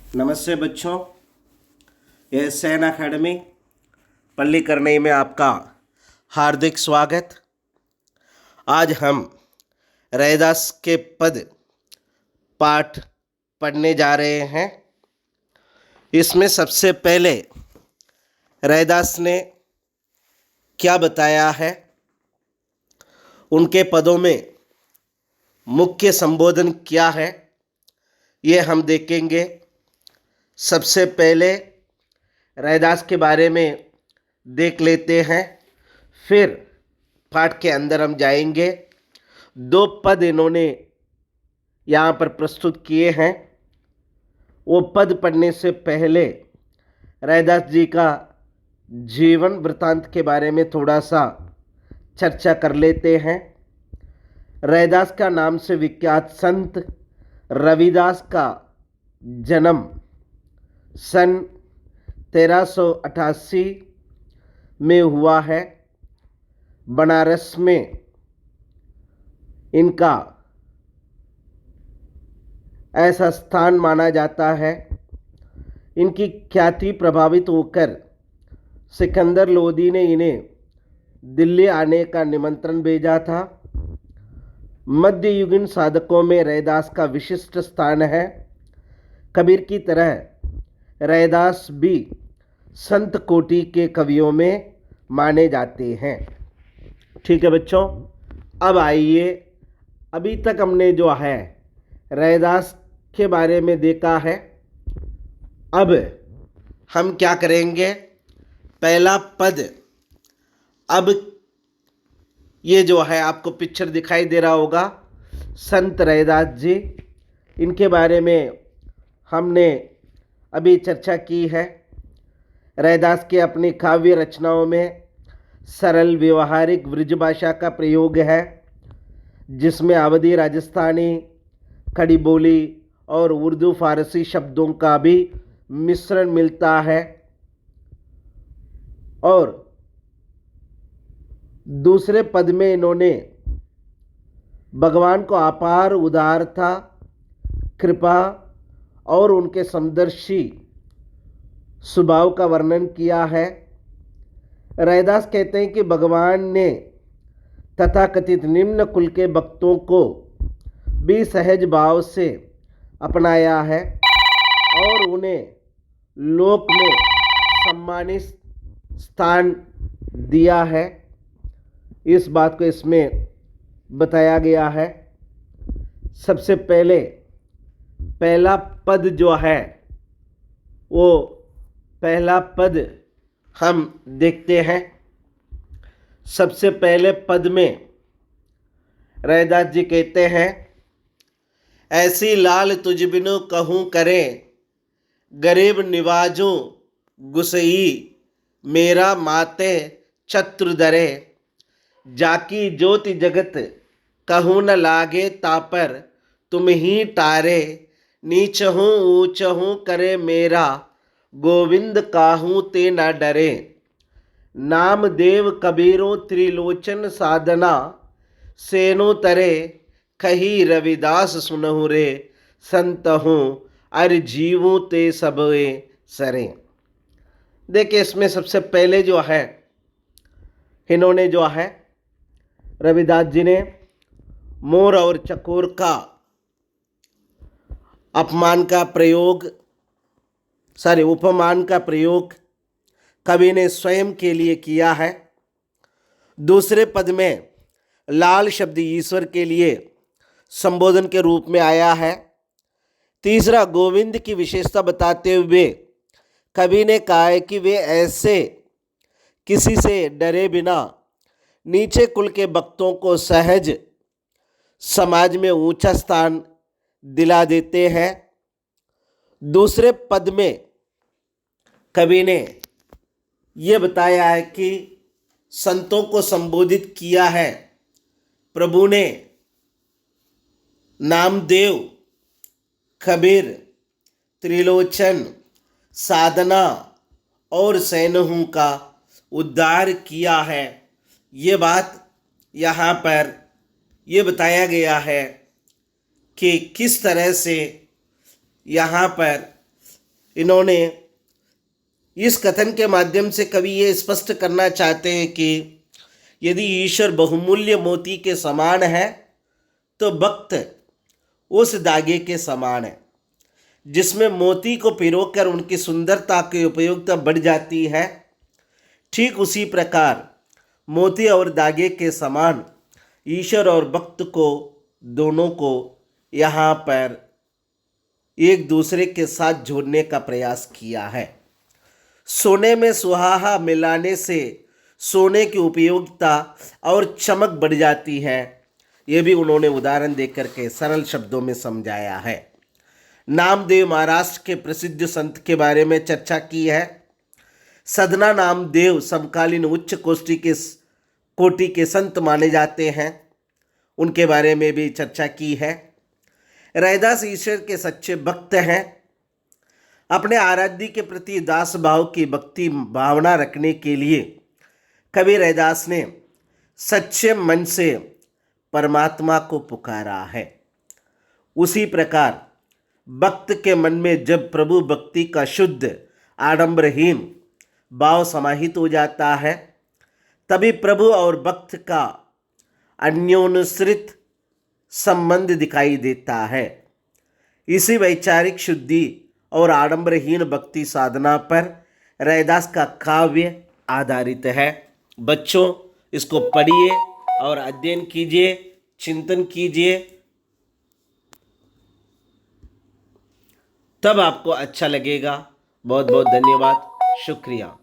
नमस्ते बच्चों, यह सैन अकेडमी पल्ली करनई में आपका हार्दिक स्वागत। आज हम रैदास के पद पाठ पढ़ने जा रहे हैं। इसमें सबसे पहले रैदास ने क्या बताया है, उनके पदों में मुख्य संबोधन क्या है, ये हम देखेंगे। सबसे पहले रैदास के बारे में देख लेते हैं, फिर पाठ के अंदर हम जाएंगे। दो पद इन्होंने यहाँ पर प्रस्तुत किए हैं। वो पद पढ़ने से पहले रैदास जी का जीवन वृत्तांत के बारे में थोड़ा सा चर्चा कर लेते हैं। रैदास का नाम से विख्यात संत रविदास का जन्म सन 1388 में हुआ है। बनारस में इनका ऐसा स्थान माना जाता है। इनकी ख्याति प्रभावित होकर सिकंदर लोदी ने इन्हें दिल्ली आने का निमंत्रण भेजा था। मध्ययुगीन साधकों में रैदास का विशिष्ट स्थान है। कबीर की तरह रैदास भी संत कोटि के कवियों में माने जाते हैं। ठीक है बच्चों, अब आइए, अभी तक हमने जो है रैदास के बारे में देखा है। अब हम क्या करेंगे, पहला पद, अब ये जो है आपको पिक्चर दिखाई दे रहा होगा, संत रैदास जी, इनके बारे में हमने अभी चर्चा की है। रैदास के अपनी काव्य रचनाओं में सरल व्यवहारिक ब्रज भाषा का प्रयोग है, जिसमें अवधी राजस्थानी, खड़ी बोली और उर्दू फारसी शब्दों का भी मिश्रण मिलता है। और दूसरे पद में इन्होंने भगवान को अपार उदारता, कृपा और उनके समदर्शी स्वभाव का वर्णन किया है। रैदास कहते हैं कि भगवान ने तथाकथित निम्न कुल के भक्तों को भी सहज भाव से अपनाया है और उन्हें लोक में सम्मानित स्थान दिया है। इस बात को इसमें बताया गया है। सबसे पहले पहला पद जो है, वो पहला पद हम देखते हैं। सबसे पहले पद में रैदास जी कहते हैं, ऐसी लाल तुझ बिनु कहूँ करे, गरीब निवाजूं गुसई, मेरा माते चतुर दरे, जाकी ज्योति जगत कहूँ न लागे तापर, तुम ही तारे, नीच हूँ ऊंच हूँ करे मेरा, गोविंद काहूँ ते न डरे, नाम देव कबीरो त्रिलोचन साधना, सेनो तरे कही रविदास सुनहु रे, संत हूँ अर जीवूँ ते सबे सरे। देखिए, इसमें सबसे पहले जो है इन्होंने जो है रविदास जी ने मोर और चकोर का उपमान का प्रयोग कवि ने स्वयं के लिए किया है। दूसरे पद में लाल शब्द ईश्वर के लिए संबोधन के रूप में आया है। तीसरा, गोविंद की विशेषता बताते हुए कवि ने कहा है कि वे ऐसे किसी से डरे बिना नीचे कुल के भक्तों को सहज समाज में ऊंचा स्थान दिला देते हैं। दूसरे पद में कवि ने ये बताया है कि संतों को संबोधित किया है। प्रभु ने नामदेव, कबीर, त्रिलोचन, साधना और सैनहू का उद्धार किया है। ये बात यहाँ पर ये बताया गया है कि किस तरह से यहाँ पर इन्होंने इस कथन के माध्यम से कवि ये स्पष्ट करना चाहते हैं कि यदि ईश्वर बहुमूल्य मोती के समान है तो भक्त उस धागे के समान है जिसमें मोती को पिरोकर उनकी सुंदरता की उपयोगिता बढ़ जाती है। ठीक उसी प्रकार मोती और धागे के समान ईश्वर और भक्त को दोनों को यहाँ पर एक दूसरे के साथ जोड़ने का प्रयास किया है। सोने में सुहाहा मिलाने से सोने की उपयोगिता और चमक बढ़ जाती है। ये भी उन्होंने उदाहरण देकर के सरल शब्दों में समझाया है। नामदेव महाराष्ट्र के प्रसिद्ध संत के बारे में चर्चा की है। सदना नामदेव समकालीन उच्च कोटि के संत माने जाते हैं, उनके बारे में भी चर्चा की है। रैदास ईश्वर के सच्चे भक्त हैं। अपने आराध्य के प्रति दास भाव की भक्ति भावना रखने के लिए कवि रैदास ने सच्चे मन से परमात्मा को पुकारा है। उसी प्रकार भक्त के मन में जब प्रभु भक्ति का शुद्ध आडंबरहीन भाव समाहित हो जाता है तभी प्रभु और भक्त का अन्योन्यश्रित संबंध दिखाई देता है। इसी वैचारिक शुद्धि और आडंबरहीन भक्ति साधना पर रैदास का काव्य आधारित है। बच्चों, इसको पढ़िए और अध्ययन कीजिए, चिंतन कीजिए, तब आपको अच्छा लगेगा। बहुत बहुत धन्यवाद, शुक्रिया।